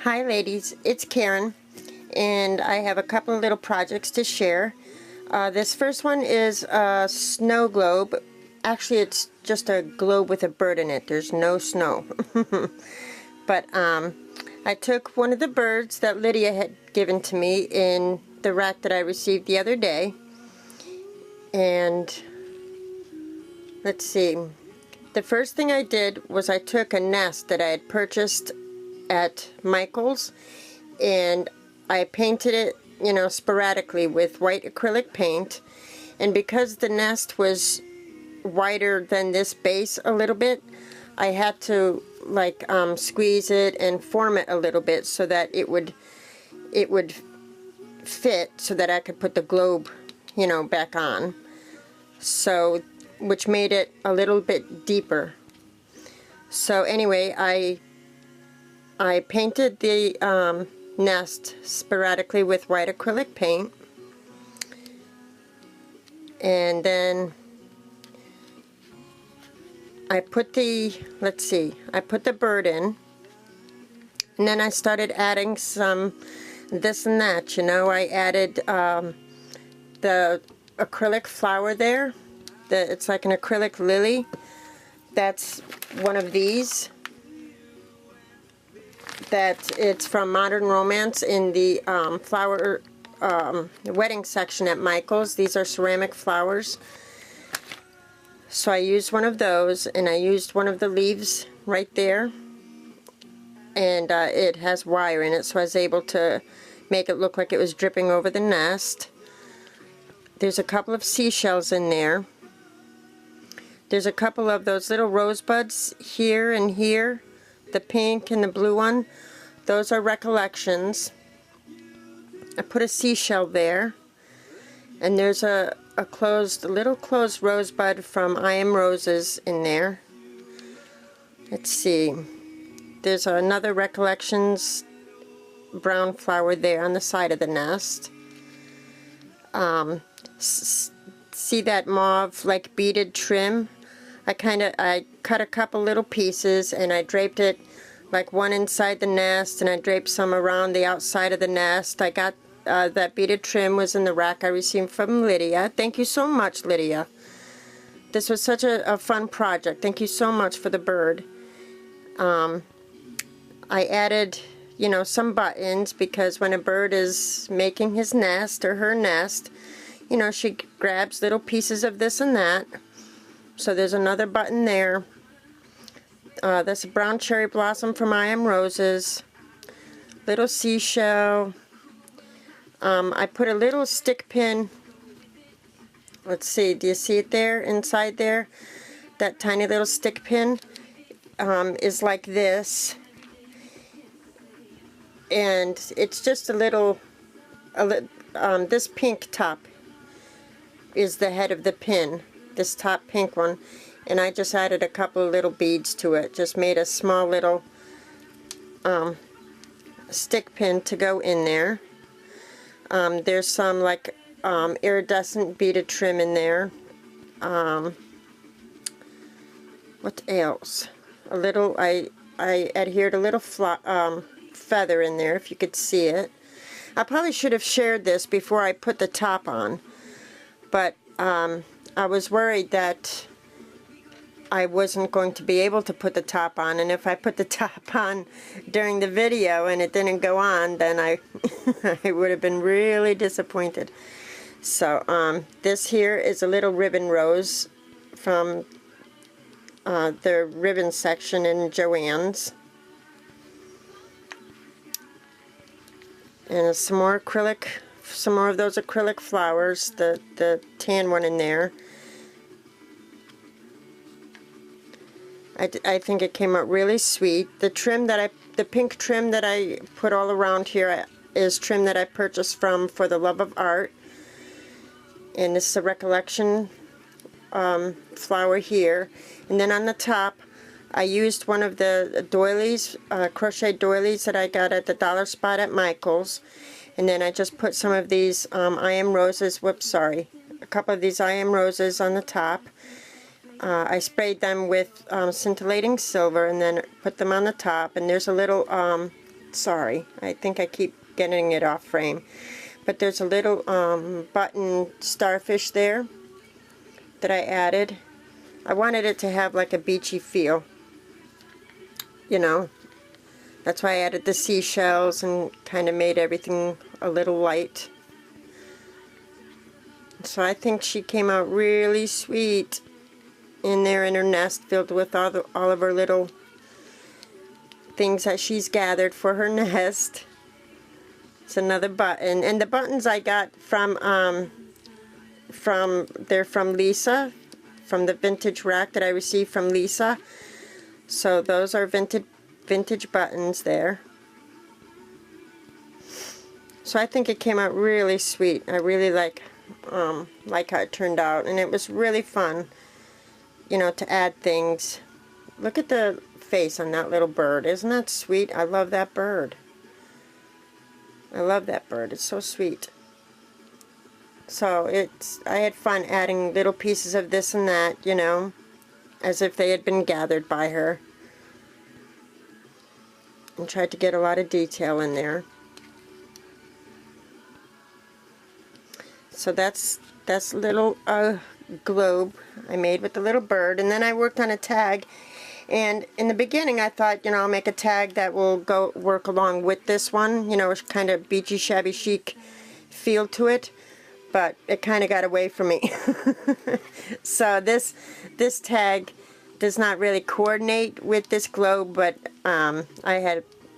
Hi ladies, it's Karen, and I have a couple of little projects to share. This first one is a snow globe. Actually, it's just a globe with a bird in it. There's no snow. But I took one of the birds that Lydia had given to me in the rack that I received the other day, and let's see. The first thing I did was I took a nest that I had purchased at Michael's, and I painted it, sporadically with white acrylic paint. And because the nest was wider than this base a little bit, I had to squeeze it and form it a little bit so that it would fit, so that I could put the globe, back on. So, which made it a little bit deeper. So anyway, I painted the nest sporadically with white acrylic paint, and then I put the bird in, and then I started adding some this and that. I added the acrylic flower there. It's like an acrylic lily. That's one of these. It's from Modern Romance in the flower wedding section at Michael's. These are ceramic flowers. So I used one of those, and I used one of the leaves right there, and it has wire in it, so I was able to make it look like it was dripping over the nest. There's a couple of seashells in there. There's a couple of those little rosebuds here and here, the pink and the blue one. Those are Recollections. I put a seashell there, and there's a little closed rosebud from I Am Roses in there. Let's see. There's another Recollections brown flower there on the side of the nest. See that mauve beaded trim? I cut a couple little pieces, and I draped it one inside the nest, and I draped some around the outside of the nest. I got that beaded trim was in the rack I received from Lydia. Thank you so much, Lydia. This was such a fun project. Thank you so much for the bird. I added, some buttons, because when a bird is making his nest or her nest, she grabs little pieces of this and that. So there's another button there. That's a brown cherry blossom from I Am Roses. Little seashell. I put a little stick pin. Let's see, do you see it there, inside there? That tiny little stick pin is like this. And it's just this pink top is the head of the pin, this top pink one. And I just added a couple of little beads to it. Just made a small little stick pin to go in there. There's some iridescent beaded trim in there. What else? I adhered a little feather in there, if you could see it. I probably should have shared this before I put the top on, but I was worried that I wasn't going to be able to put the top on, and if I put the top on during the video and it didn't go on, then I would have been really disappointed. So this here is a little ribbon rose from the ribbon section in Joann's, and some more of those acrylic flowers, the tan one in there. I think it came out really sweet. The pink trim that I put all around here is trim that I purchased from For the Love of Art. And this is a Recollection flower here. And then on the top, I used one of the doilies, crochet doilies that I got at the dollar spot at Michael's. And then I just put some of these I Am Roses, a couple of these I Am Roses on the top. I sprayed them with scintillating silver, and then put them on the top. And there's a little Sorry, I think I keep getting it off frame. But there's a little button starfish there that I added. I wanted it to have like a beachy feel, you know. That's why I added the seashells and kind of made everything a little light. So I think she came out really sweet in there in her nest, filled with all of her little things that she's gathered for her nest. It's another button, and the buttons I got from they're from Lisa, from the vintage rack that I received from Lisa. So those are vintage buttons there. So I think it came out really sweet. I really like how it turned out, and it was really fun, you know, to add things. Look at the face on that little bird. Isn't that sweet? I love that bird. I love that bird. It's so sweet. So I had fun adding little pieces of this and that, you know, as if they had been gathered by her. And tried to get a lot of detail in there. So that's a little globe I made with the little bird, and then I worked on a tag. And in the beginning I thought, you know, I'll make a tag that will work along with this one, you know, it's kind of beachy, shabby chic feel to it, but it kind of got away from me. So this tag does not really coordinate with this globe, but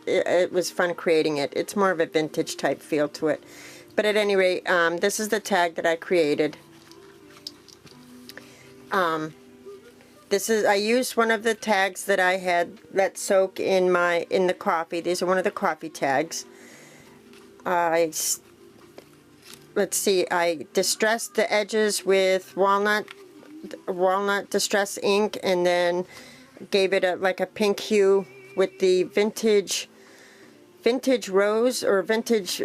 it was fun creating it. It's more of a vintage type feel to it. But at any rate, this is the tag that I created. I used one of the tags that I had let soak in the coffee. These are one of the coffee tags. Let's see, I distressed the edges with walnut distress ink, and then gave it like a pink hue with the vintage rose or vintage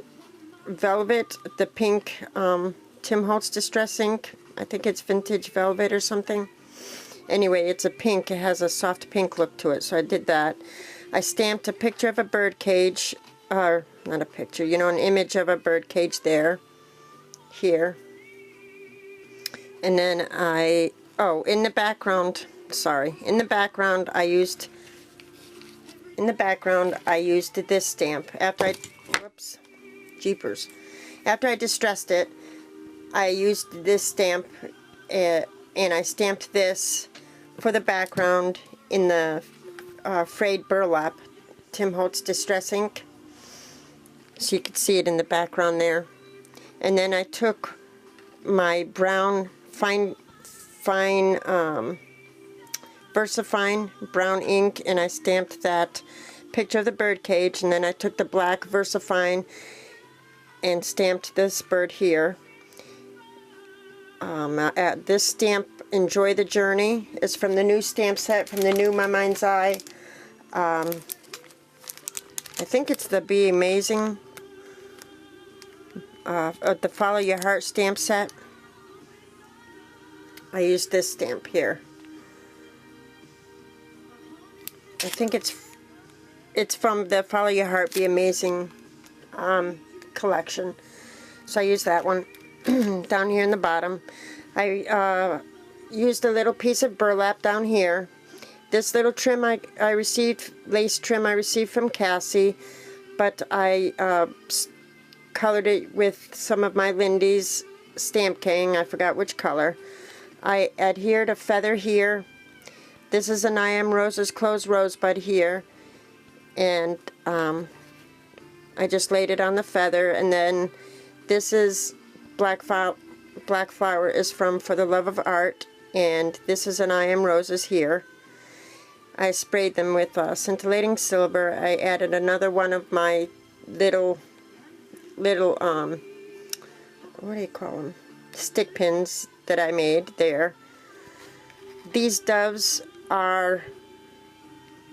velvet, the pink Tim Holtz distress ink. I think it's vintage velvet or something. Anyway, it's a pink. It has a soft pink look to it, so I did that. I stamped a picture of a bird cage, or not a picture, you know, an image of a bird cage there, here. And then in the background, I used this stamp. After I distressed it, I used this stamp, and I stamped this for the background in the frayed burlap Tim Holtz distress ink, so you could see it in the background there. And then I took my brown fine VersaFine brown ink, and I stamped that picture of the bird cage, and then I took the black VersaFine and stamped this bird here. This stamp, Enjoy the Journey, is from the new stamp set, from the new My Mind's Eye. I think it's the Be Amazing, the Follow Your Heart stamp set. I used this stamp here. I think it's from the Follow Your Heart, Be Amazing collection. So I used that one. Down here in the bottom, I used a little piece of burlap down here. This little trim I received, lace trim I received from Cassie, but I colored it with some of my Lindy's Stamp King. I forgot which color. I adhered a feather here. This is an I Am Roses closed rosebud here, and I just laid it on the feather. And then this is Black Flower is from For the Love of Art, and this is an I Am Roses here. I sprayed them with scintillating silver. I added another one of my little what do you call them? Stick pins that I made there. These doves are,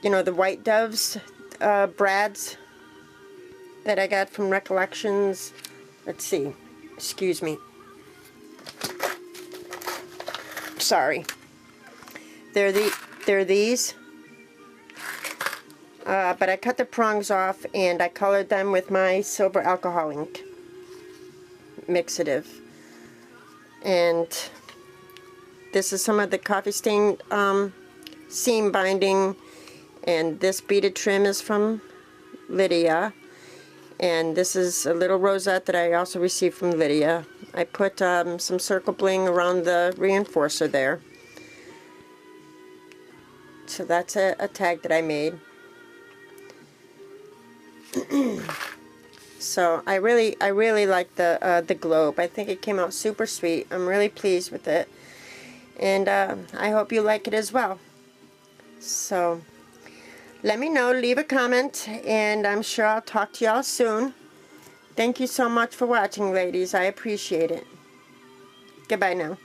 you know, the white doves, brads that I got from Recollections. Let's see. Excuse me. Sorry. They're these. but I cut the prongs off and I colored them with my silver alcohol ink mixative. And this is some of the coffee stain seam binding, and this beaded trim is from Lydia, and this is a little rosette that I also received from Lydia. I put some circle bling around the reinforcer there. So that's a tag that I made. So I really like the globe. I think it came out super sweet. I'm really pleased with it, and I hope you like it as well. So let me know, leave a comment, and I'm sure I'll talk to y'all soon. Thank you so much for watching, ladies. I appreciate it. Goodbye now.